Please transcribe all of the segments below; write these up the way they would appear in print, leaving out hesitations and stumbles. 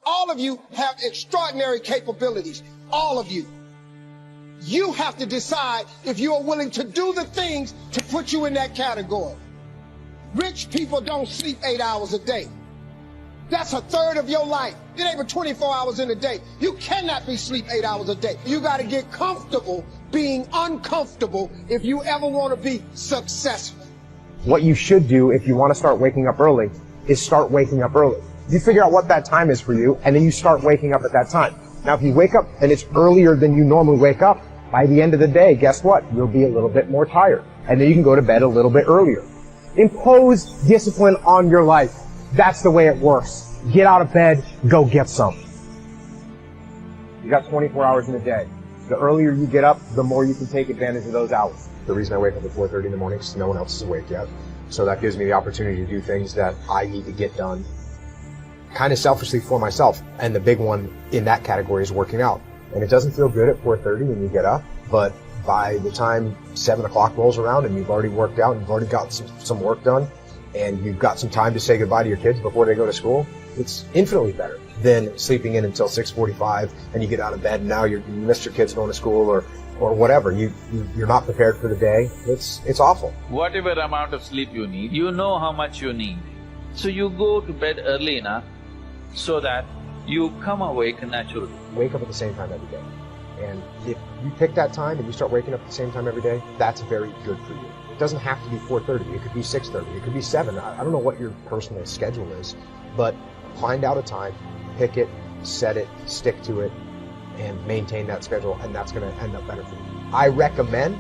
All of you have extraordinary capabilities. All of you. You have to decide if you are willing to do the things to put you in that category. Rich people don't sleep 8 hours a day. That's a third of your life. It ain't but 24 hours in a day. You cannot be sleep 8 hours a day. You got to get comfortable being uncomfortable if you ever want to be successful. What you should do if you want to start waking up early is start waking up early. You figure out what that time is for you, and then you start waking up at that time. Now, if you wake up and it's earlier than you normally wake up, by the end of the day, guess what? You'll be a little bit more tired, and then you can go to bed a little bit earlier. Impose discipline on your life. That's the way it works. Get out of bed, go get some. You got 24 hours in a day. The earlier you get up, the more you can take advantage of those hours. The reason I wake up at 4:30 in the morning is no one else is awake yet. So that gives me the opportunity to do things that I need to get done kind of selfishly for myself. And the big one in that category is working out. And it doesn't feel good at 4:30 when you get up, but by the time 7 o'clock rolls around and you've already worked out and you've already got some work done and you've got some time to say goodbye to your kids before they go to school, it's infinitely better than sleeping in until 6:45 and you get out of bed and now you missed your kids going to school or whatever. You're not prepared for the day. It's awful. Whatever amount of sleep you need, you know how much you need. So you go to bed early enough so that you come awake naturally. Wake up at the same time every day. And if you pick that time and you start waking up at the same time every day, that's very good for you. It doesn't have to be 4:30, it could be 6:30, it could be 7. I don't know what your personal schedule is, but find out a time, pick it, set it, stick to it, and maintain that schedule, and that's going to end up better for you. I recommend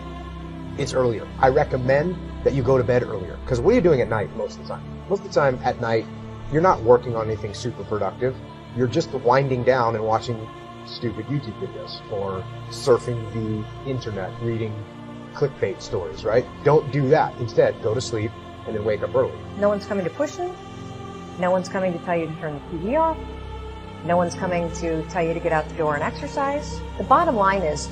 it's earlier. I recommend that you go to bed earlier, because what are you doing at night most of the time? Most of the time at night, you're not working on anything super productive. You're just winding down and watching stupid YouTube videos or surfing the internet, reading clickbait stories, right? Don't do that. Instead, go to sleep and then wake up early. No one's coming to push you. No one's coming to tell you to turn the TV off. No one's coming to tell you to get out the door and exercise. The bottom line is,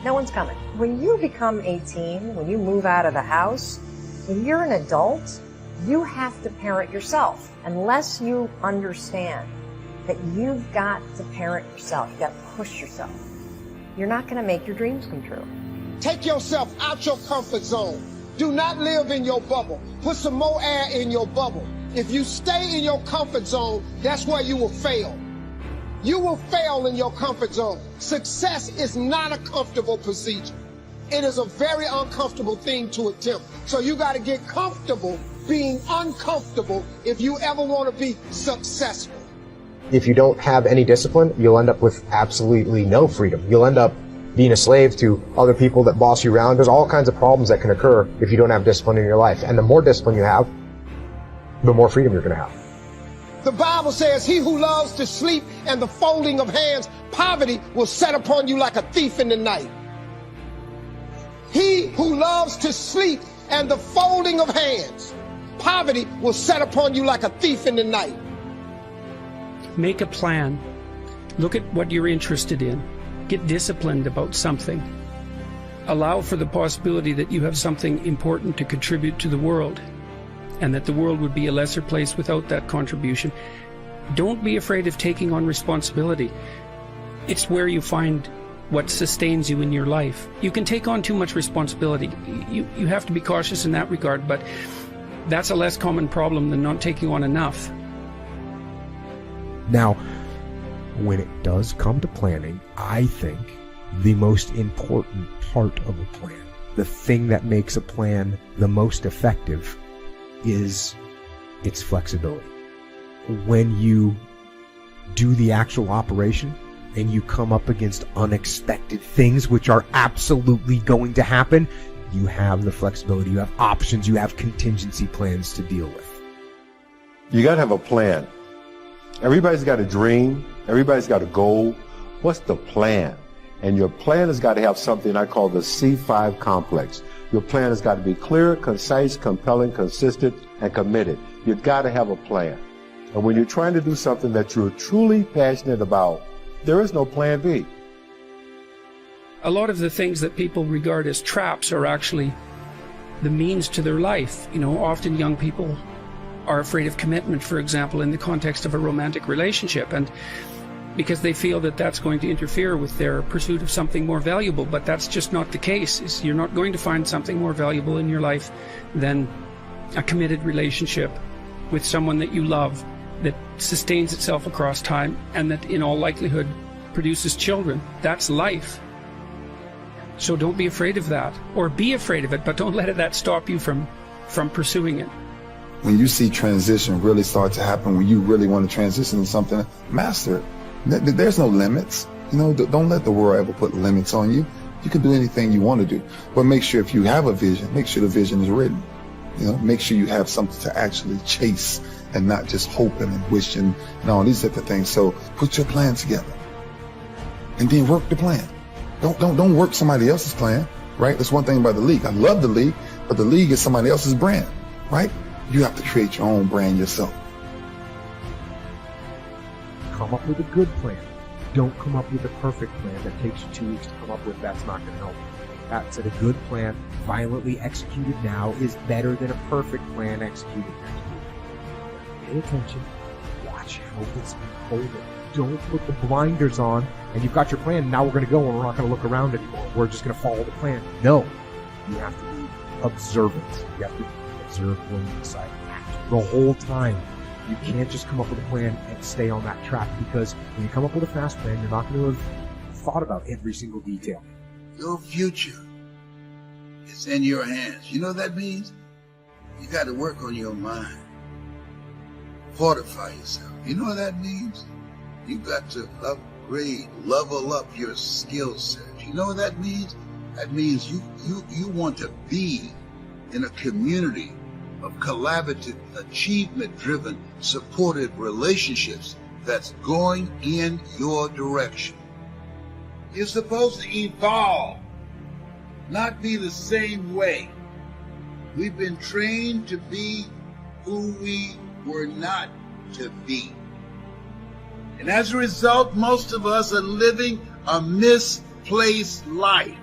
no one's coming. When you become 18, when you move out of the house, when you're an adult, you have to parent yourself. Unless you understand that you've got to parent yourself, you've got to push yourself, you're not going to make your dreams come true. Take yourself out your comfort zone. Do not live in your bubble. Put some more air in your bubble. If you stay in your comfort zone, that's where you will fail. You will fail in your comfort zone. Success is not a comfortable procedure. It is a very uncomfortable thing to attempt. So you got to get comfortable being uncomfortable if you ever want to be successful. If you don't have any discipline, you'll end up with absolutely no freedom. You'll end up being a slave to other people that boss you around. There's all kinds of problems that can occur if you don't have discipline in your life. And the more discipline you have, the more freedom you're going to have. The Bible says, he who loves to sleep and the folding of hands, poverty will set upon you like a thief in the night. He who loves to sleep and the folding of hands, poverty will set upon you like a thief in the night. Make a plan. Look at what you're interested in. Get disciplined about something. Allow for the possibility that you have something important to contribute to the world, and that the world would be a lesser place without that contribution. Don't be afraid of taking on responsibility. It's where you find what sustains you in your life. You can take on too much responsibility. You have to be cautious in that regard, but that's a less common problem than not taking on enough. Now, when it does come to planning, I think the most important part of a plan, the thing that makes a plan the most effective, is its flexibility. When you do the actual operation and you come up against unexpected things, which are absolutely going to happen, you have the flexibility, you have options, you have contingency plans to deal with. You got to have a plan. Everybody's got a dream. Everybody's got a goal. What's the plan? And your plan has got to have something I call the C5 complex. Your plan has got to be clear, concise, compelling, consistent, and committed. You've got to have a plan. And when you're trying to do something that you're truly passionate about, there is no plan B. A lot of the things that people regard as traps are actually the means to their life. You know, often young people are afraid of commitment, for example, in the context of a romantic relationship. And because they feel that that's going to interfere with their pursuit of something more valuable. But that's just not the case. You're not going to find something more valuable in your life than a committed relationship with someone that you love, that sustains itself across time, and that in all likelihood produces children. That's life. So don't be afraid of that, or be afraid of it, but don't let that stop you from pursuing it. When you see transition really start to happen, when you really want to transition to something, master it. There's no limits. You know, don't let the world ever put limits on you. You can do anything you want to do, but make sure if you have a vision, make sure the vision is written. You know, make sure you have something to actually chase and not just hoping and wishing and all these different things. So put your plan together and then work the plan. Don't work somebody else's plan, right? That's one thing about the league. I love the league, but the league is somebody else's brand, right? You have to create your own brand yourself. Come up with a good plan. Don't come up with a perfect plan that takes you 2 weeks to come up with. That's not going to help. That said, a good plan, violently executed now, is better than a perfect plan executed next week. Pay attention. Watch how it's unfolding. Don't put the blinders on, and you've got your plan. Now we're going to go, and we're not going to look around anymore. We're just going to follow the plan. No. You have to be observant. You have to observe when you decide to act the whole time. You can't just come up with a plan and stay on that track, because when you come up with a fast plan, you're not going to have thought about every single detail. Your future is in your hands. You know what that means? You got to work on your mind. Fortify yourself. You know what that means? You got to upgrade, level up your skill set. You know what that means? That means you want to be in a community of collaborative, achievement-driven, supported relationships that's going in your direction. You're supposed to evolve, not be the same way. We've been trained to be who we were not to be. And as a result, most of us are living a misplaced life.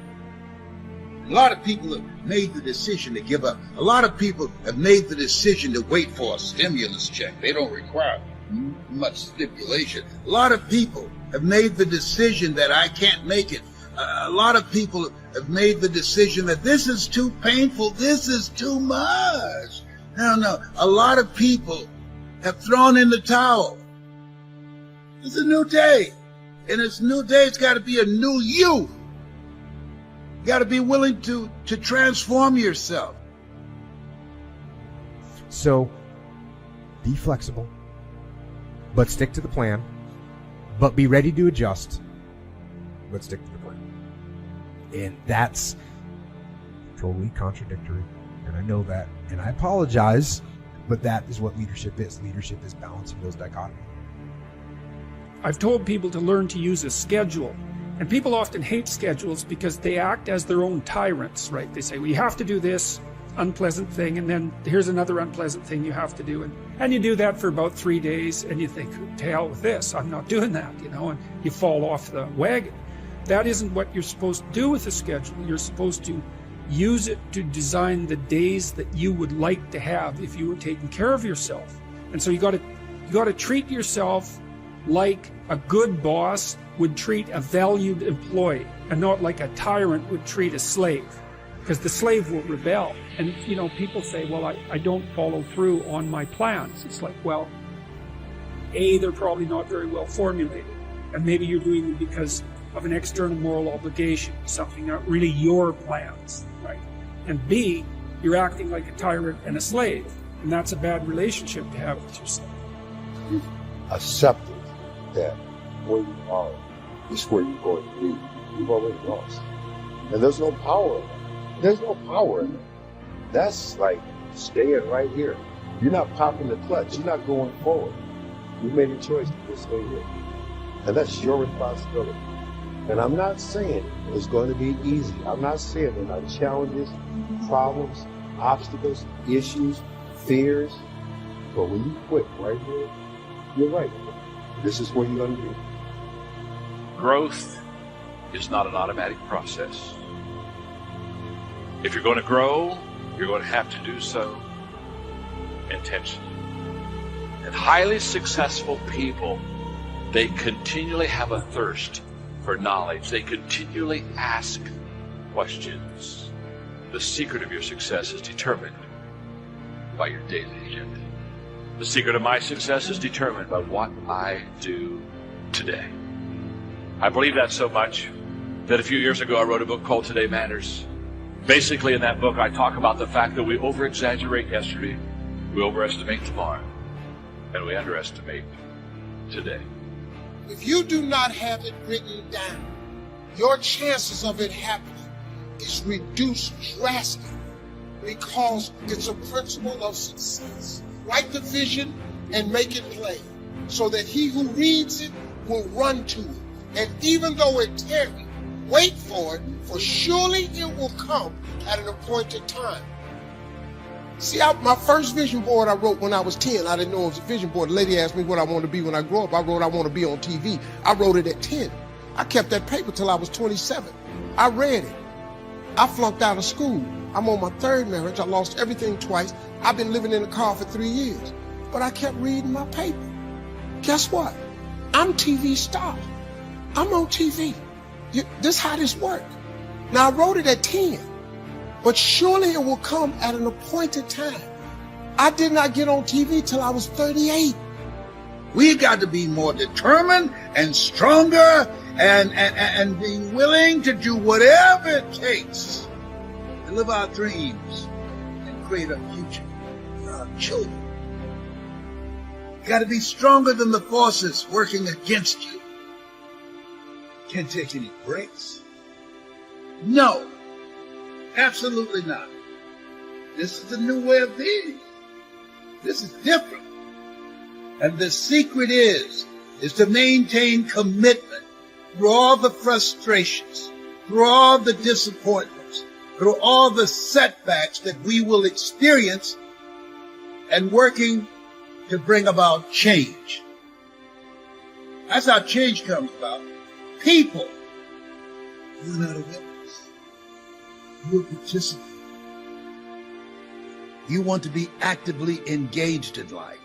A lot of people have made the decision to give up. A lot of people have made the decision to wait for a stimulus check. They don't require much stipulation. A lot of people have made the decision that I can't make it. A lot of people have made the decision that this is too painful, this is too much. No. A lot of people have thrown in the towel. It's a new day. And it's a new day, it's got to be a new you. You got to be willing to transform yourself. So, be flexible, but stick to the plan, but be ready to adjust, but stick to the plan. And that's totally contradictory, and I know that, and I apologize, but that is what leadership is. Leadership is balancing those dichotomies. I've told people to learn to use a schedule. And people often hate schedules because they act as their own tyrants, right? They say, well, you have to do this unpleasant thing, and then here's another unpleasant thing you have to do. And you do that for about 3 days, and you think, to hell with this, I'm not doing that, and you fall off the wagon. That isn't what you're supposed to do with a schedule. You're supposed to use it to design the days that you would like to have if you were taking care of yourself. And so you got to treat yourself like a good boss would treat a valued employee, and not like a tyrant would treat a slave, because the slave will rebel. And people say, well, I don't follow through on my plans. It's like, well, they're probably not very well formulated, and maybe you're doing it because of an external moral obligation, something not really your plans, right? And B, you're acting like a tyrant and a slave, and that's a bad relationship to have with yourself. You've accepted that where you are is where you're going to be. You've already lost. And there's no power in that. There's no power in that. That's like staying right here. You're not popping the clutch. You're not going forward. You made a choice to just stay here. And that's your responsibility. And I'm not saying it's going to be easy. I'm not saying there are challenges, problems, obstacles, issues, fears. But when you quit right here, you're right. This is where you're going to be. Growth is not an automatic process. If you're going to grow, you're going to have to do so intentionally. And highly successful people They continually have a thirst for knowledge. They continually ask questions. The secret of your success is determined by your daily agenda. The secret of my success is determined by what I do today. I believe that so much that a few years ago I wrote a book called Today Matters. Basically, in that book, I talk about the fact that we over-exaggerate yesterday, we overestimate tomorrow, and we underestimate today. If you do not have it written down, your chances of it happening is reduced drastically because it's a principle of success. Write the vision and make it plain so that he who reads it will run to it. And even though it tarry, wait for it, for surely it will come at an appointed time. See, my first vision board I wrote when I was 10. I didn't know it was a vision board. The lady asked me what I want to be when I grow up. I wrote I want to be on TV. I wrote it at 10. I kept that paper till I was 27. I read it. I flunked out of school. I'm on my third marriage. I lost everything twice. I've been living in a car for 3 years. But I kept reading my paper. Guess what? I'm TV star. I'm on TV. This is how this works. Now, I wrote it at 10. But surely it will come at an appointed time. I did not get on TV till I was 38. We got to be more determined and stronger and be willing to do whatever it takes to live our dreams and create a future for our children. You got to be stronger than the forces working against you. Can't take any breaks. No, absolutely not. This is a new way of being. This is different. And the secret is to maintain commitment through all the frustrations, through all the disappointments, through all the setbacks that we will experience, and working to bring about change. That's how change comes about. People, you're not a witness. You're a participant. You want to be actively engaged in life.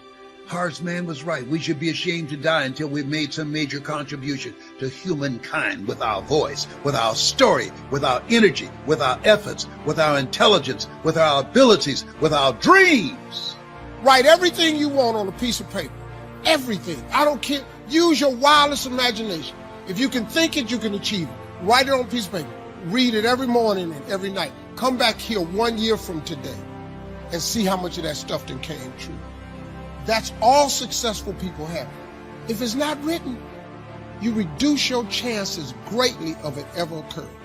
Harv's man was right. We should be ashamed to die until we've made some major contribution to humankind with our voice, with our story, with our energy, with our efforts, with our intelligence, with our abilities, with our dreams. Write everything you want on a piece of paper. Everything. I don't care. Use your wildest imagination. If you can think it, you can achieve it. Write it on a piece of paper. Read it every morning and every night. Come back here 1 year from today and see how much of that stuff then came true. That's all successful people have. If it's not written, you reduce your chances greatly of it ever occurring.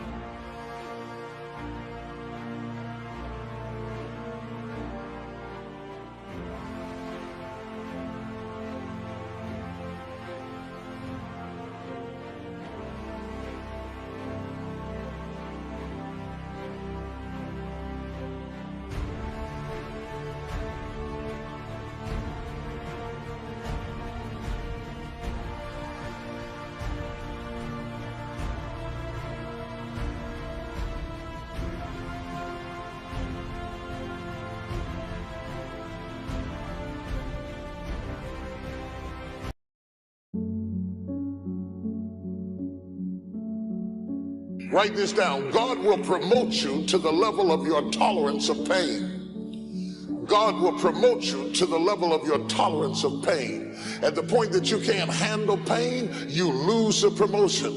Write this down. God will promote you to the level of your tolerance of pain. God will promote you to the level of your tolerance of pain. At the point that you can't handle pain, you lose the promotion.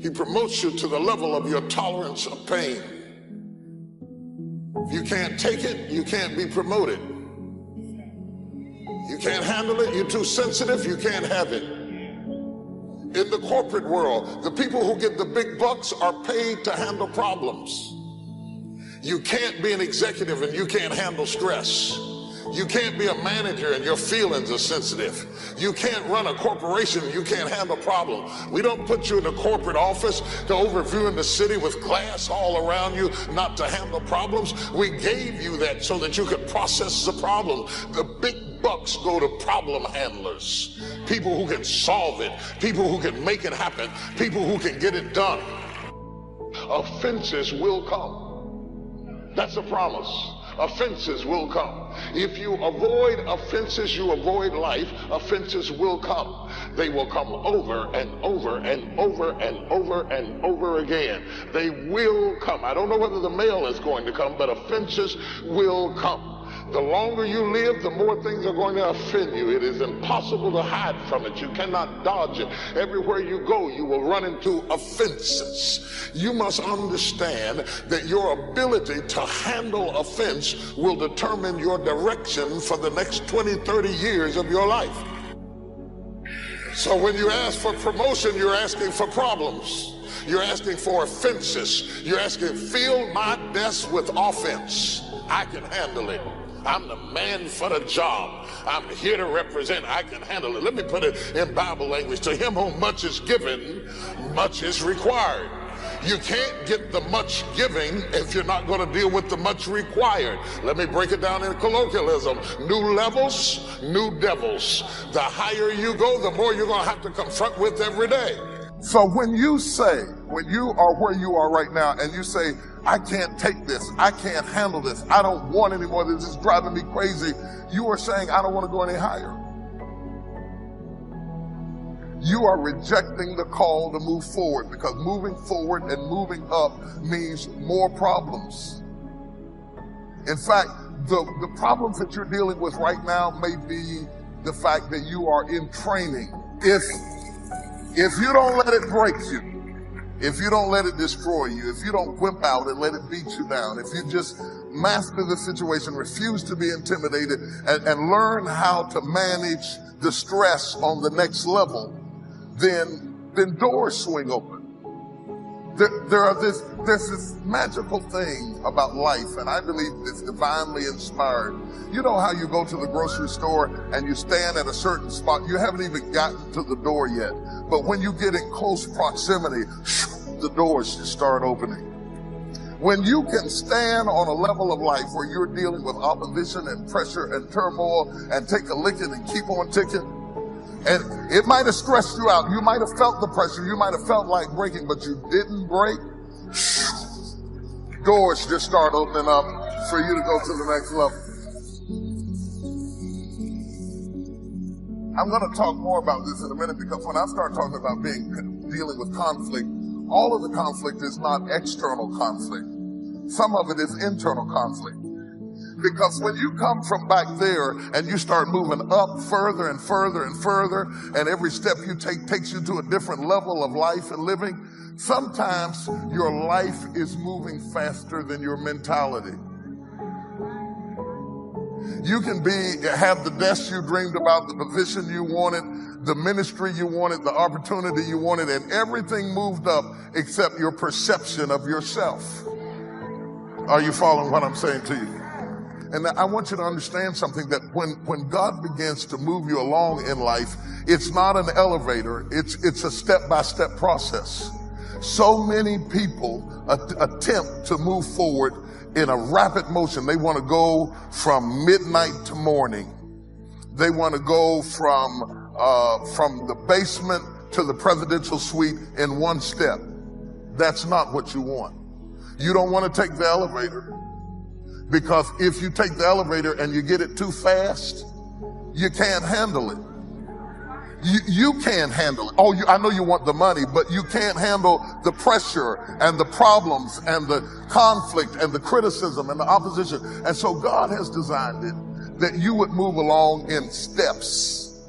He promotes you to the level of your tolerance of pain. If you can't take it, you can't be promoted. You can't handle it, you're too sensitive, you can't have it. In the corporate world, the people who get the big bucks are paid to handle problems. You can't be an executive and you can't handle stress. You can't be a manager and your feelings are sensitive. You can't run a corporation and you can't handle problems. We don't put you in a corporate office to overview in the city with glass all around you, not to handle problems. We gave you that so that you could process the problem. The big bucks go to problem handlers, people who can solve it, people who can make it happen, people who can get it done. Offenses will come. That's a promise. offenses will come. If you avoid offenses, you avoid life. Offenses will come. They will come over and over and over and over and over again. They will come. I don't know whether the mail is going to come, but offenses will come. The longer you live, the more things are going to offend you. It is impossible to hide from it. You cannot dodge it. Everywhere you go, you will run into offenses. You must understand that your ability to handle offense will determine your direction for the next 20, 30 years of your life. So when you ask for promotion, you're asking for problems. You're asking for offenses. You're asking, fill my desk with offense. I can handle it. I'm the man for the job. I'm here to represent. I can handle it. Let me put it in Bible language. To him whom much is given, much is required. You can't get the much giving if you're not going to deal with the much required. Let me break it down in colloquialism. New levels, new devils. The higher you go, the more you're going to have to confront with every day. So when you are where you are right now and you say, I can't take this, I can't handle this, I don't want anymore, this is driving me crazy, you are saying, I don't want to go any higher. You are rejecting the call to move forward, because moving forward and moving up means more problems. In fact, the problems that you're dealing with right now may be the fact that you are in training. If you don't let it break you, if you don't let it destroy you, if you don't wimp out and let it beat you down, if you just master the situation, refuse to be intimidated, and learn how to manage the stress on the next level, then doors swing open. There's this magical thing about life, and I believe it's divinely inspired. You know how you go to the grocery store and you stand at a certain spot, you haven't even gotten to the door yet, but when you get in close proximity, the doors just start opening. When you can stand on a level of life where you're dealing with opposition and pressure and turmoil and take a licking and keep on ticking, and it might have stressed you out. You might have felt the pressure. You might have felt like breaking, but you didn't break. Doors just start opening up for you to go to the next level. I'm going to talk more about this in a minute, because when I start talking about dealing with conflict, all of the conflict is not external conflict. Some of it is internal conflict. Because when you come from back there and you start moving up further and further and further, and every step you take takes you to a different level of life and living, sometimes your life is moving faster than your mentality. You can have the desk you dreamed about, the position you wanted, the ministry you wanted, the opportunity you wanted, and everything moved up except your perception of yourself. Are you following what I'm saying to you? And I want you to understand something, that when God begins to move you along in life, it's not an elevator, it's a step-by-step process. So many people attempt to move forward in a rapid motion. They want to go from midnight to morning. They want to go from the basement to the presidential suite in one step. That's not what you want. You don't want to take the elevator. Because if you take the elevator and you get it too fast, you can't handle it. You can't handle it. Oh, I know you want the money, but you can't handle the pressure and the problems and the conflict and the criticism and the opposition. And so God has designed it that you would move along in steps,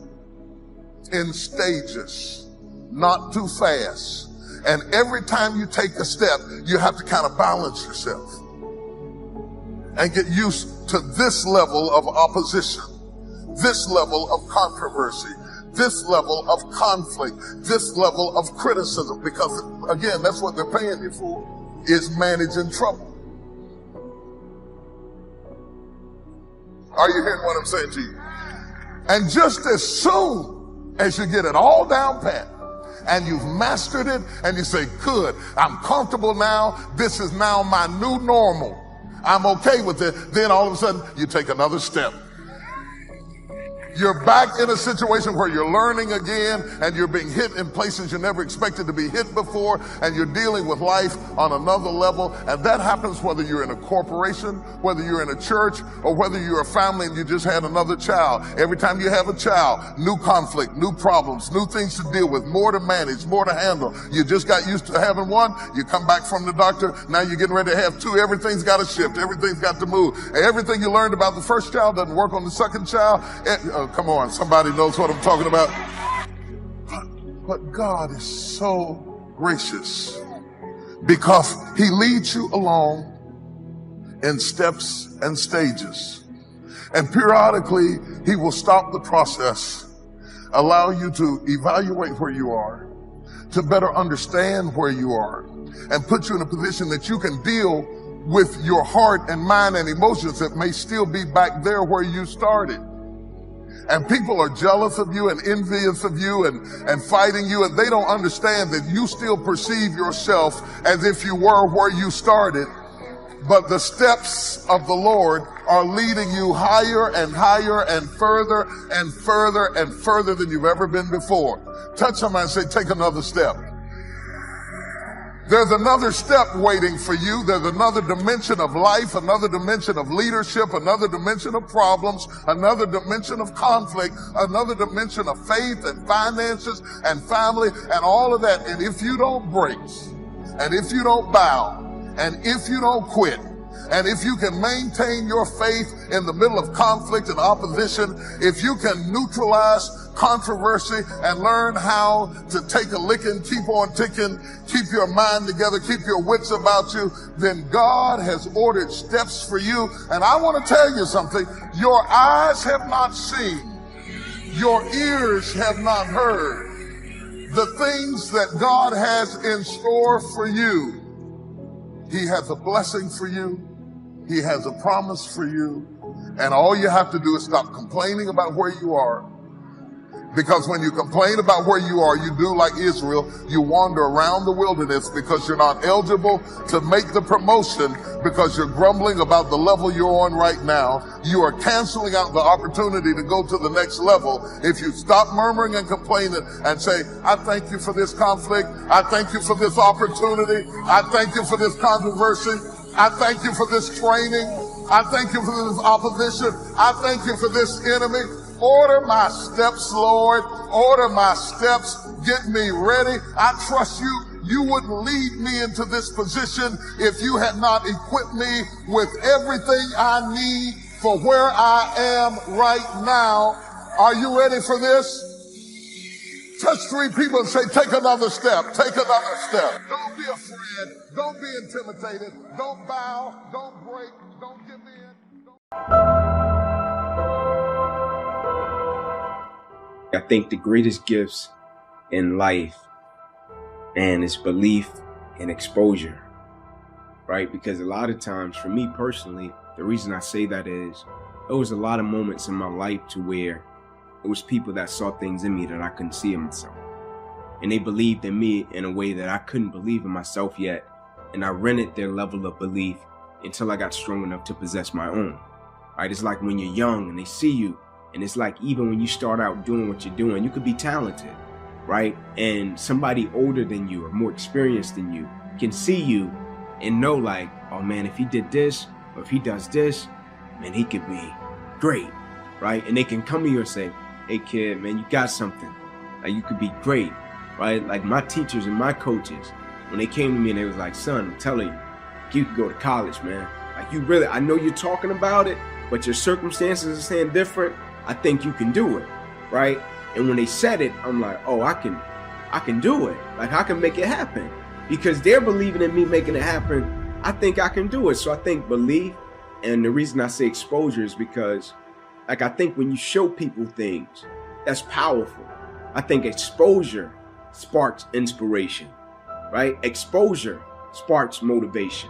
in stages, not too fast. And every time you take a step, you have to kind of balance yourself and get used to this level of opposition, this level of controversy, this level of conflict, this level of criticism, because again, that's what they're paying you for, is managing trouble. Are you hearing what I'm saying to you? And just as soon as you get it all down pat and you've mastered it and you say, good, I'm comfortable now, this is now my new normal, I'm okay with it, then all of a sudden you take another step. You're back in a situation where you're learning again and you're being hit in places you never expected to be hit before, and you're dealing with life on another level. And that happens whether you're in a corporation, whether you're in a church, or whether you're a family and you just had another child. Every time you have a child, new conflict, new problems, new things to deal with, more to manage, more to handle. You just got used to having one. You come back from the doctor. Now you're getting ready to have two. Everything's got to shift. Everything's got to move. Everything you learned about the first child doesn't work on the second child. Come on, somebody knows what I'm talking about. But God is so gracious because he leads you along in steps and stages. And periodically, he will stop the process, allow you to evaluate where you are, to better understand where you are, and put you in a position that you can deal with your heart and mind and emotions that may still be back there where you started. And people are jealous of you and envious of you and fighting you, and they don't understand that you still perceive yourself as if you were where you started. But the steps of the Lord are leading you higher and higher and further and further and further than you've ever been before. Touch somebody and say, take another step. There's another step waiting for you. There's another dimension of life, another dimension of leadership, another dimension of problems, another dimension of conflict, another dimension of faith and finances and family and all of that. And if you don't break, and if you don't bow, and if you don't quit, and if you can maintain your faith in the middle of conflict and opposition, if you can neutralize controversy and learn how to take a licking, keep on ticking, keep your mind together, keep your wits about you, then God has ordered steps for you. And I want to tell you something. Your eyes have not seen, your ears have not heard the things that God has in store for you. He has a blessing for you. He has a promise for you. And all you have to do is stop complaining about where you are. Because when you complain about where you are, you do like Israel. You wander around the wilderness because you're not eligible to make the promotion because you're grumbling about the level you're on right now. You are canceling out the opportunity to go to the next level if you stop murmuring and complaining and say, I thank you for this conflict. I thank you for this opportunity. I thank you for this controversy. I thank you for this training. I thank you for this opposition. I thank you for this enemy. Order my steps, Lord. Order my steps. Get me ready. I trust you. You wouldn't lead me into this position if you had not equipped me with everything I need for where I am right now. Are you ready for this? Touch three people and say, take another step. Take another step. Don't be afraid. Don't be intimidated. Don't bow. Don't break. Don't give in. I think the greatest gifts in life and is belief and exposure, right? Because a lot of times for me personally, the reason I say that is there was a lot of moments in my life to where it was people that saw things in me that I couldn't see in myself. And they believed in me in a way that I couldn't believe in myself yet. And I rented their level of belief until I got strong enough to possess my own, right? It's like when you're young and they see you. And it's like, even when you start out doing what you're doing, you could be talented, right? And somebody older than you or more experienced than you can see you and know like, oh man, if he did this, or if he does this, man, he could be great, right? And they can come to you and say, hey kid, man, you got something. Like you could be great, right? Like my teachers and my coaches, when they came to me and they was like, son, I'm telling you, you could go to college, man. Like you really, I know you're talking about it, but your circumstances are saying different. I think you can do it, right? And when they said it, I'm like, oh, I can do it. Like I can make it happen because they're believing in me making it happen. I think I can do it. So I think belief, and the reason I say exposure is because like, I think when you show people things, that's powerful. I think exposure sparks inspiration, right? Exposure sparks motivation.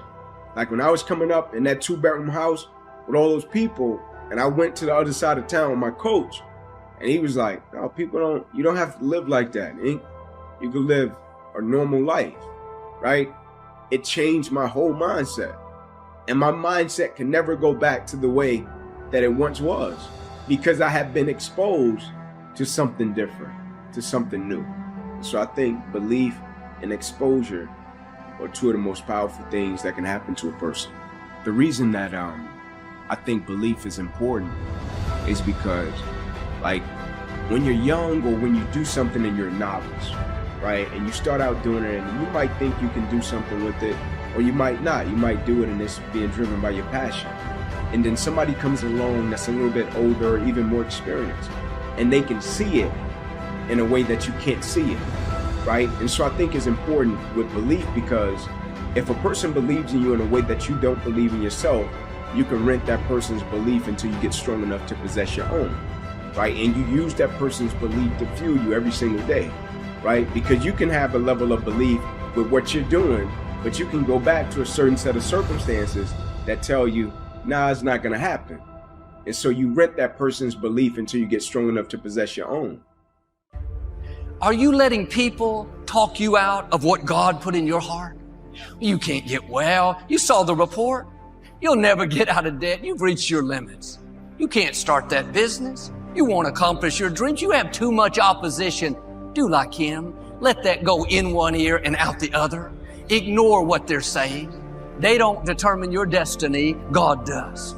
Like when I was coming up in that 2-bedroom house with all those people, and I went to the other side of town with my coach, and he was like, no, you don't have to live like that. You can live a normal life, right? It changed my whole mindset. And my mindset can never go back to the way that it once was. because I have been exposed to something different, to something new. So I think belief and exposure are two of the most powerful things that can happen to a person. The reason that I think belief is important is because, like, when you're young or when you do something and you're a novice, right, and you start out doing it and you might think you can do something with it, or you might not. You might do it and it's being driven by your passion. And then somebody comes along that's a little bit older or even more experienced, and they can see it in a way that you can't see it, right? And so I think it's important with belief, because if a person believes in you in a way that you don't believe in yourself, you can rent that person's belief until you get strong enough to possess your own, right? And you use that person's belief to fuel you every single day, right? Because you can have a level of belief with what you're doing, but you can go back to a certain set of circumstances that tell you, nah, it's not gonna happen. And so you rent that person's belief until you get strong enough to possess your own. Are you letting people talk you out of what God put in your heart? You can't get well. You saw the report. You'll never get out of debt. You've reached your limits. You can't start that business. You won't accomplish your dreams. You have too much opposition. Do like him. Let that go in one ear and out the other. Ignore what they're saying. They don't determine your destiny. God does.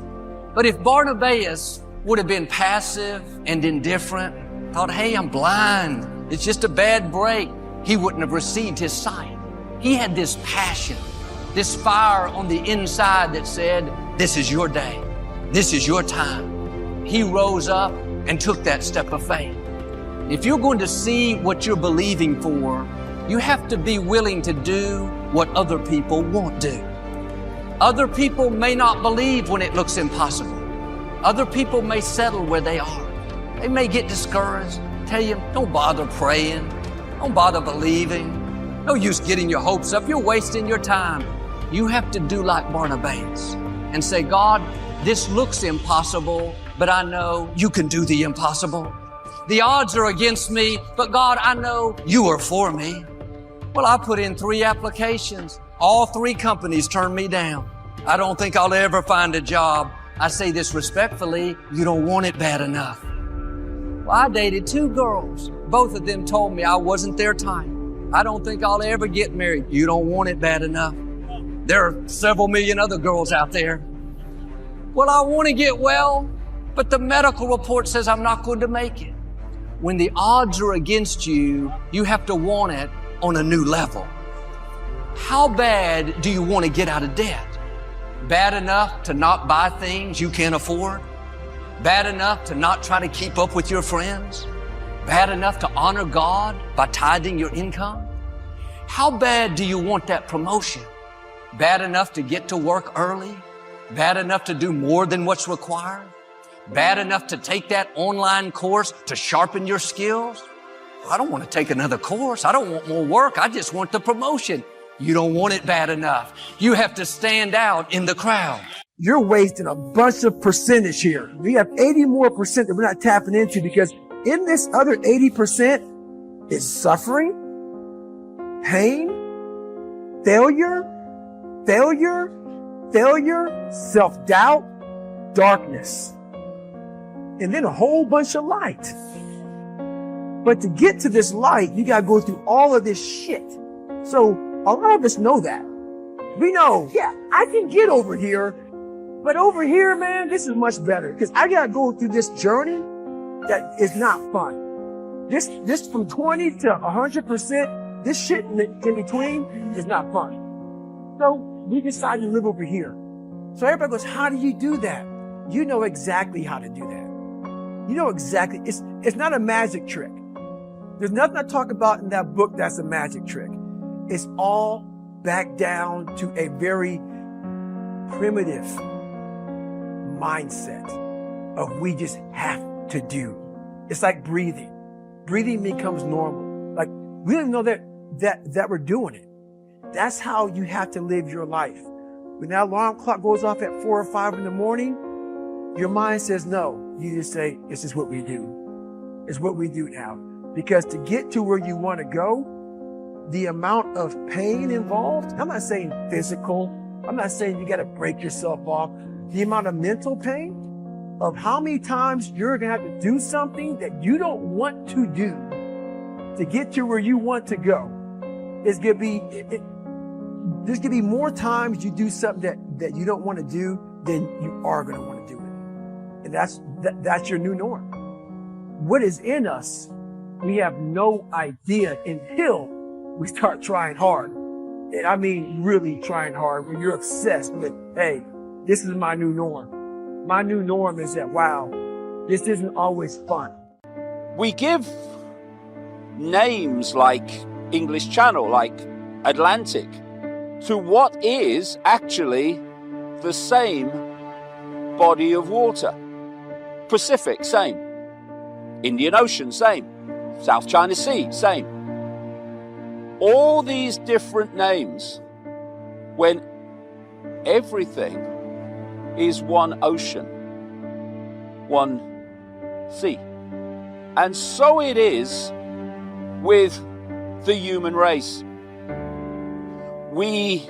But if Barnabas would have been passive and indifferent, thought, hey, I'm blind, it's just a bad break, he wouldn't have received his sight. He had this passion, this fire on the inside that said, this is your day. This is your time. He rose up and took that step of faith. If you're going to see what you're believing for, you have to be willing to do what other people won't do. Other people may not believe when it looks impossible. Other people may settle where they are. They may get discouraged, tell you, don't bother praying, don't bother believing, no use getting your hopes up, you're wasting your time. You have to do like Barnabas and say, God, this looks impossible, but I know you can do the impossible. The odds are against me, but God, I know you are for me. Well, I put in 3 applications. All 3 companies turned me down. I don't think I'll ever find a job. I say this respectfully, you don't want it bad enough. Well, I dated 2 girls. Both of them told me I wasn't their type. I don't think I'll ever get married. You don't want it bad enough. There are several million other girls out there. Well, I want to get well, but the medical report says I'm not going to make it. When the odds are against you, you have to want it on a new level. How bad do you want to get out of debt? Bad enough to not buy things you can't afford? Bad enough to not try to keep up with your friends? Bad enough to honor God by tithing your income? How bad do you want that promotion? Bad enough to get to work early? Bad enough to do more than what's required? Bad enough to take that online course to sharpen your skills? I don't want to take another course. I don't want more work. I just want the promotion. You don't want it bad enough. You have to stand out in the crowd. You're wasting a bunch of percentage here. We have 80 more percent that we're not tapping into, because in this other 80% is suffering, pain, failure, self-doubt, darkness, and then a whole bunch of light. But to get to this light, you gotta go through all of this shit. So a lot of us know that. We know, yeah, I can get over here, but over here, man, this is much better, because I gotta go through this journey that is not fun. This from 20 to 100%, this shit in between is not fun. So we decided to live over here. So everybody goes, how do you do that? You know exactly how to do that. You know exactly. It's not a magic trick. There's nothing I talk about in that book that's a magic trick. It's all back down to a very primitive mindset of we just have to do. It's like breathing. Breathing becomes normal. Like we don't even know that we're doing it. That's how you have to live your life. When that alarm clock goes off at 4 or 5 in the morning, your mind says no. You just say, this is what we do. It's what we do now. Because to get to where you want to go, the amount of pain involved, I'm not saying physical, I'm not saying you got to break yourself off. The amount of mental pain, of how many times you're going to have to do something that you don't want to do to get to where you want to go. There's going to be more times you do something that you don't want to do than you are going to want to do it. And that's your new norm. What is in us, we have no idea until we start trying hard. And I mean really trying hard when you're obsessed with, hey, this is my new norm. My new norm is that, wow, this isn't always fun. We give names like English Channel, like Atlantic, to what is actually the same body of water. Pacific, same. Indian Ocean, same. South China Sea, same. All these different names when everything is one ocean, one sea. And so it is with the human race. We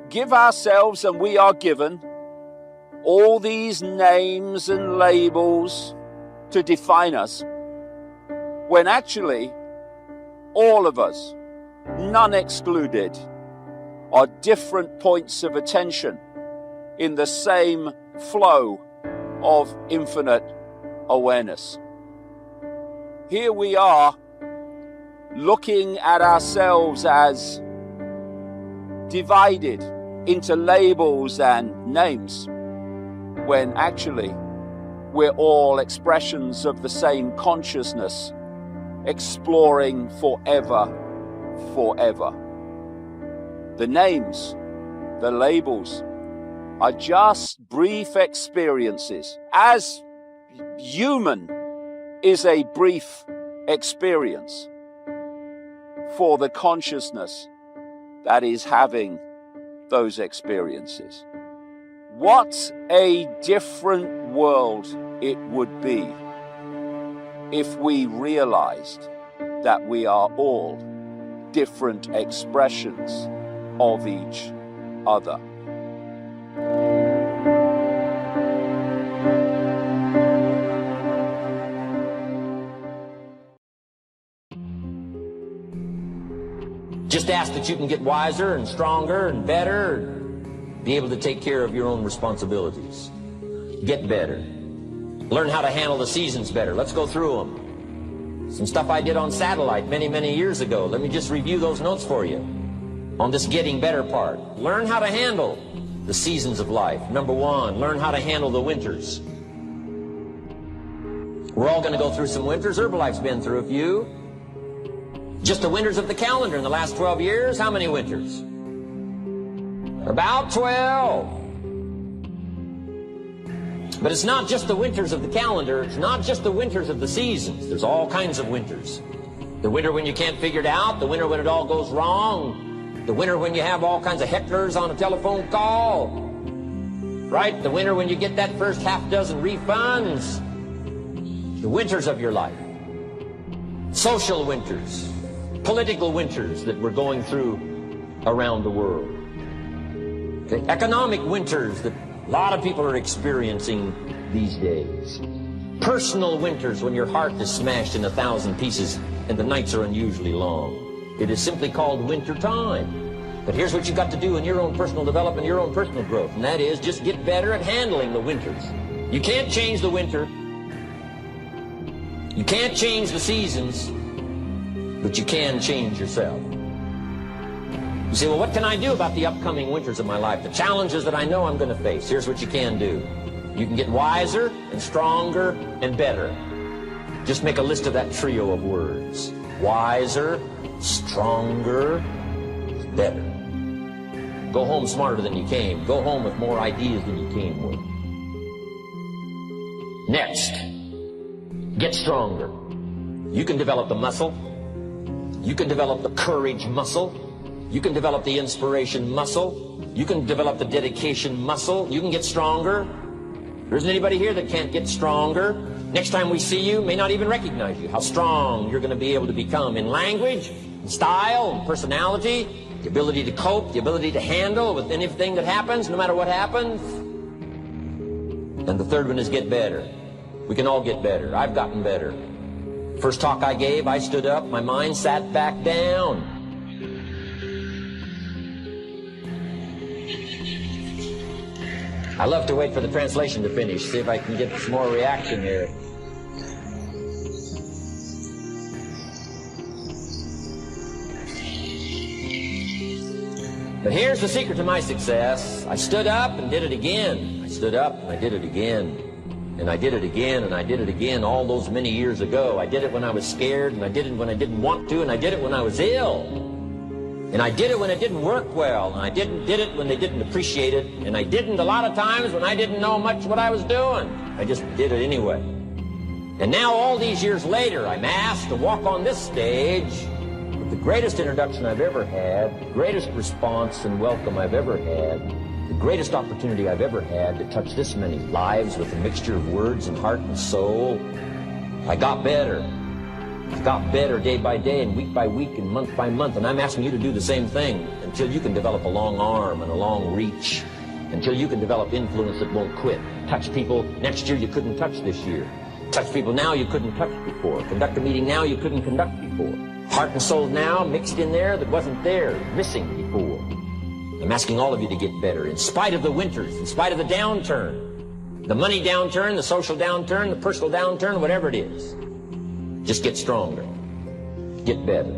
give ourselves and we are given all these names and labels to define us, when actually all of us, none excluded, are different points of attention in the same flow of infinite awareness. Here we are looking at ourselves as divided into labels and names, when actually we're all expressions of the same consciousness, exploring forever. The names, the labels, are just brief experiences, as human is a brief experience for the consciousness that is having those experiences. What a different world it would be if we realized that we are all different expressions of each other. Just ask that you can get wiser and stronger and better, and be able to take care of your own responsibilities. Get better. Learn how to handle the seasons better. Let's go through them. Some stuff I did on satellite many years ago. Let me just review those notes for you on this getting better part. Learn how to handle the seasons of life. Number one, learn how to handle the winters. We're all going to go through some winters. Herbalife's been through a few. Just the winters of the calendar in the last 12 years, how many winters? About 12. But it's not just the winters of the calendar, it's not just the winters of the seasons. There's all kinds of winters. The winter when you can't figure it out, the winter when it all goes wrong, the winter when you have all kinds of hecklers on a telephone call, right? The winter when you get that first half dozen refunds. The winters of your life. Social winters. Political winters that we're going through around the world. Okay. Economic winters that a lot of people are experiencing these days. Personal winters when your heart is smashed in 1,000 pieces and the nights are unusually long. It is simply called winter time. But here's what you've got to do in your own personal development, your own personal growth, and that is just get better at handling the winters. You can't change the winter. You can't change the seasons. But you can change yourself. You say, well, what can I do about the upcoming winters of my life? The challenges that I know I'm going to face. Here's what you can do. You can get wiser and stronger and better. Just make a list of that trio of words. Wiser, stronger, better. Go home smarter than you came. Go home with more ideas than you came with. Next, get stronger. You can develop the muscle. You can develop the courage muscle. You can develop the inspiration muscle. You can develop the dedication muscle. You can get stronger. There isn't anybody here that can't get stronger. Next time we see you, may not even recognize you. How strong you're going to be able to become in language, in style, in personality, the ability to cope, the ability to handle with anything that happens, no matter what happens. And the third one is get better. We can all get better. I've gotten better. First talk I gave, I stood up, my mind sat back down. I love to wait for the translation to finish, see if I can get some more reaction here. But here's the secret to my success. I stood up and did it again. I stood up and I did it again. And I did it again and I did it again all those many years ago. I did it when I was scared, and I did it when I didn't want to, and I did it when I was ill. And I did it when it didn't work well, and I did it when they didn't appreciate it, and I didn't a lot of times when I didn't know much what I was doing. I just did it anyway. And now all these years later, I'm asked to walk on this stage with the greatest introduction I've ever had, the greatest response and welcome I've ever had, the greatest opportunity I've ever had to touch this many lives with a mixture of words and heart and soul. I got better. I got better day by day and week by week and month by month, and I'm asking you to do the same thing until you can develop a long arm and a long reach, until you can develop influence that won't quit. Touch people next year you couldn't touch this year. Touch people now you couldn't touch before. Conduct a meeting now you couldn't conduct before. Heart and soul now mixed in there that wasn't there, missing before. I'm asking all of you to get better in spite of the winters, in spite of the downturn, the money downturn, the social downturn, the personal downturn, whatever it is. Just get stronger. Get better.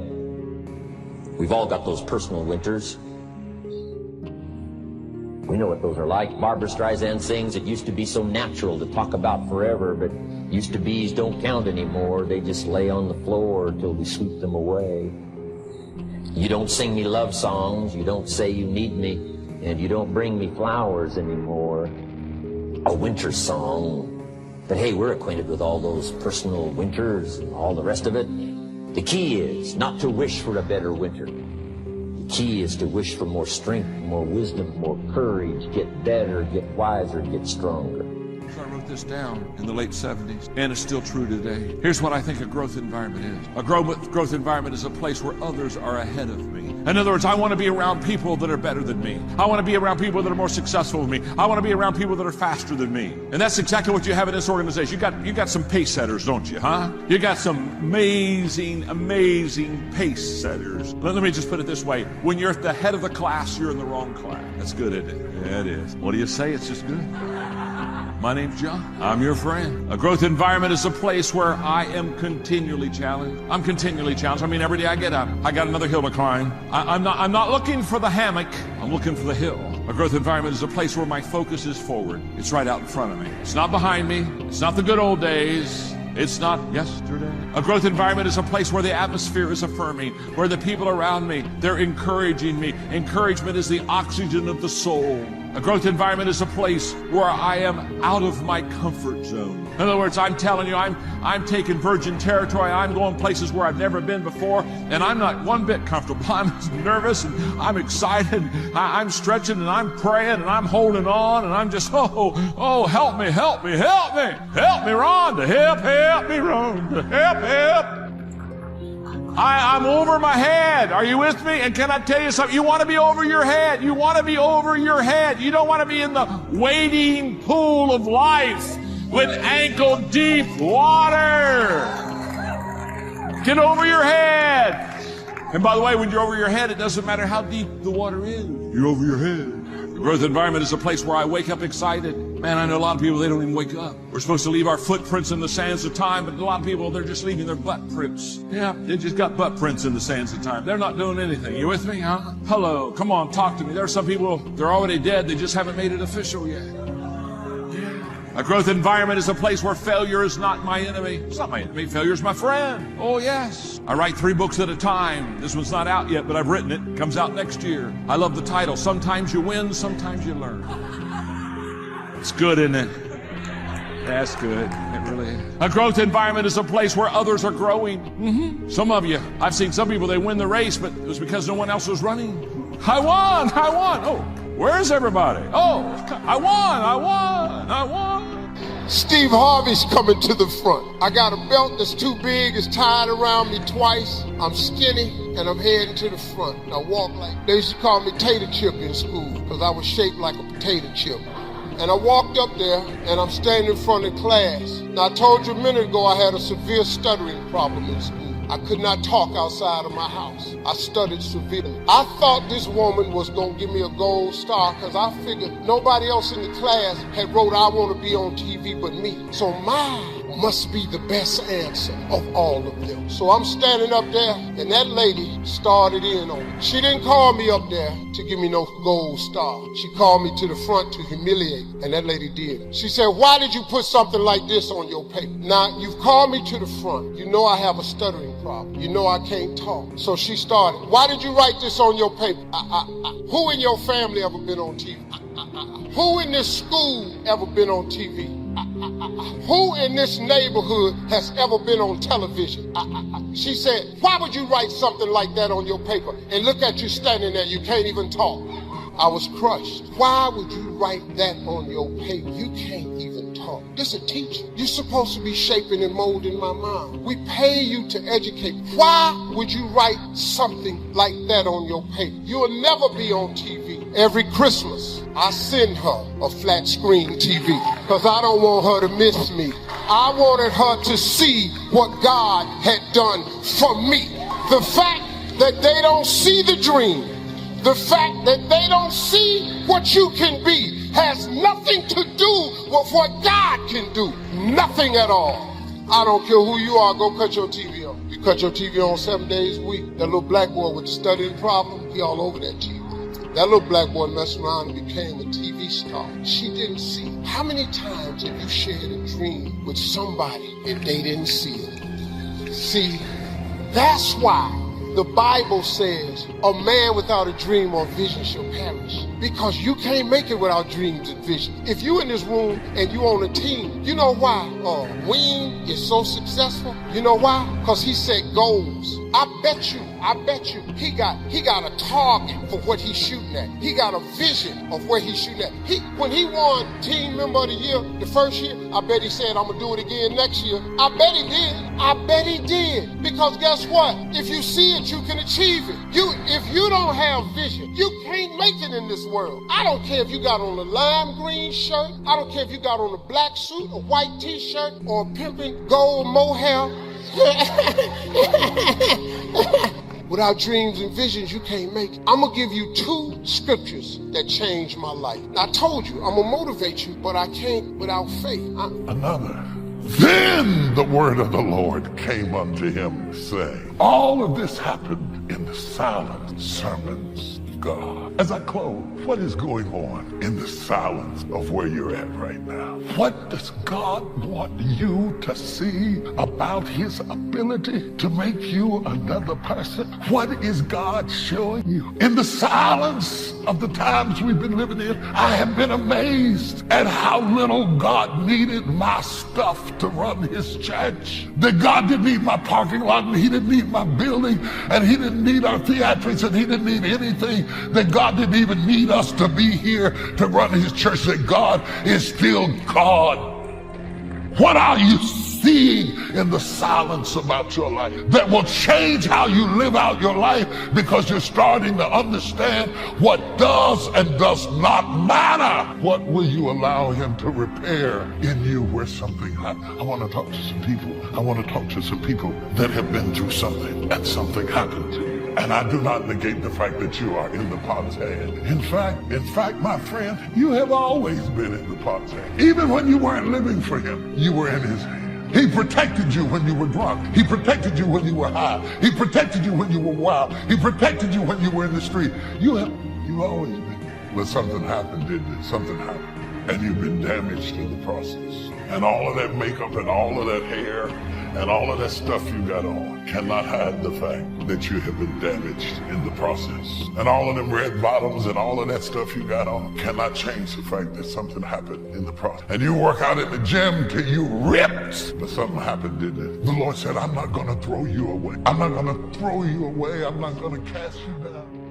We've all got those personal winters. We know what those are like. Barbara Streisand sings, it used to be so natural to talk about forever, but used to be's don't count anymore. They just lay on the floor till we sweep them away. You don't sing me love songs, you don't say you need me, and you don't bring me flowers anymore. A winter song. But hey, we're acquainted with all those personal winters and all the rest of it. The key is not to wish for a better winter. The key is to wish for more strength, more wisdom, more courage, get better, get wiser, get stronger. I wrote this down in the late 70s, and it's still true today. Here's what I think a growth environment is. A growth environment is a place where others are ahead of me. In other words, I want to be around people that are better than me. I want to be around people that are more successful than me. I want to be around people that are faster than me. And that's exactly what you have in this organization. You got some pace setters, don't you, huh? You got some amazing pace setters. Let me just put it this way. When you're at the head of the class, you're in the wrong class. That's good, isn't it? Yeah, it is. What do you say? It's just good. My name's John. I'm your friend. A growth environment is a place where I am continually challenged. I'm continually challenged. I mean, every day I get up, I got another hill to climb. I'm not looking for the hammock. I'm looking for the hill. A growth environment is a place where my focus is forward. It's right out in front of me. It's not behind me. It's not the good old days. It's not yesterday. A growth environment is a place where the atmosphere is affirming, where the people around me, they're encouraging me. Encouragement is the oxygen of the soul. A growth environment is a place where I am out of my comfort zone. In other words, I'm telling you, I'm taking virgin territory. I'm going places where I've never been before, and I'm not one bit comfortable. I'm nervous and I'm excited. I'm stretching and I'm praying and I'm holding on and I'm just, help me, Ron, help me, Ron, help. I'm over my head. Are you with me? And can I tell you something? You want to be over your head. You want to be over your head. You don't want to be in the wading pool of life with ankle-deep water. Get over your head. And by the way, when you're over your head, it doesn't matter how deep the water is. You're over your head. The growth environment is a place where I wake up excited. Man, I know a lot of people, they don't even wake up. We're supposed to leave our footprints in the sands of time, but a lot of people, they're just leaving their butt prints. Yeah, they just got butt prints in the sands of time. They're not doing anything. You with me, huh? Hello, come on, talk to me. There are some people, they're already dead. They just haven't made it official yet. A growth environment is a place where failure is not my enemy. It's not my enemy. Failure is my friend. Oh, yes. I write 3 books at a time. This one's not out yet, but I've written it. It comes out next year. I love the title. Sometimes you win, sometimes you learn. It's good, isn't it? That's good. It really is. A growth environment is a place where others are growing. Some of you, I've seen some people, they win the race, but it was because no one else was running. I won. Oh, where's everybody? Oh, I won. Steve Harvey's coming to the front. I got a belt that's too big, it's tied around me twice. I'm skinny, and I'm heading to the front. I walk like, they used to call me Tater Chip in school, because I was shaped like a potato chip. And I walked up there, and I'm standing in front of class. Now, I told you a minute ago I had a severe stuttering problem in school. I could not talk outside of my house. I stuttered severely. I thought this woman was going to give me a gold star because I figured nobody else in the class had wrote, I want to be on TV but me. So mine must be the best answer of all of them. So I'm standing up there, and that lady started in on me. She didn't call me up there to give me no gold star. She called me to the front to humiliate, and that lady did. She said, why did you put something like this on your paper? Now, you've called me to the front. You know I have a stuttering problem. You know I can't talk. So she started, why did you write this on your paper? Who in your family ever been on TV? Who in this school ever been on TV? Who in this neighborhood has ever been on television? She said, why would you write something like that on your paper? And look at you standing there, you can't even talk. I was crushed. Why would you write that on your paper? You can't even talk. This is a teacher. You're supposed to be shaping and molding my mind. We pay you to educate. Why would you write something like that on your paper? You'll never be on TV. Every Christmas, I send her a flat screen TV because I don't want her to miss me. I wanted her to see what God had done for me. The fact that they don't see the dream, the fact that they don't see what you can be has nothing to do with what God can do. Nothing at all. I don't care who you are, go cut your TV on. You cut your TV on 7 days a week. That little black boy with the stuttering problem, he all over that TV. That little black boy messed around and became a TV star. She didn't see it. How many times have you shared a dream with somebody and they didn't see it? See, that's why the Bible says a man without a dream or vision shall perish. Because you can't make it without dreams and vision. If you in this room and you on a team, you know why Wayne is so successful? You know why? Because he set goals. I bet you, he got a target for what he's shooting at. He got a vision of where he's shooting at. When he won Team Member of the Year the first year, I bet he said, I'm gonna do it again next year. I bet he did. I bet he did. Because guess what? If you see it, you can achieve it. If you don't have vision, you can't make it in this world. I don't care if you got on a lime green shirt. I don't care if you got on a black suit, a white t-shirt, or a pimping gold mohair. Without dreams and visions, you can't make it. I'm going to give you 2 scriptures that changed my life. I told you, I'm going to motivate you, but I can't without faith. Another. Then the word of the Lord came unto him, saying, all of this happened in the silent sermons of God. As I close, what is going on in the silence of where you're at right now? What does God want you to see about his ability to make you another person? What is God showing you? In the silence of the times we've been living in, I have been amazed at how little God needed my stuff to run his church. That God didn't need my parking lot, and he didn't need my building, and he didn't need our theatrics, and he didn't need anything. That God didn't even need us to be here to run his church. That God is still God. What are you seeing in the silence about your life that will change how you live out your life, because you're starting to understand what does and does not matter? What will you allow him to repair in you where something happened? I want to talk to some people. I want to talk to some people that have been through something and something happened to you. And I do not negate the fact that you are in the pot's hand. In fact, my friend, you have always been in the pot's hand. Even when you weren't living for him, you were in his hand. He protected you when you were drunk. He protected you when you were high. He protected you when you were wild. He protected you when you were in the street. You always been. But something happened, didn't it? Something happened. And you've been damaged in the process. And all of that makeup and all of that hair and all of that stuff you got on cannot hide the fact that you have been damaged in the process. And all of them red bottoms and all of that stuff you got on cannot change the fact that something happened in the process. And you work out at the gym till you ripped, but something happened, didn't it? The Lord said, I'm not going to throw you away. I'm not going to throw you away. I'm not going to cast you down.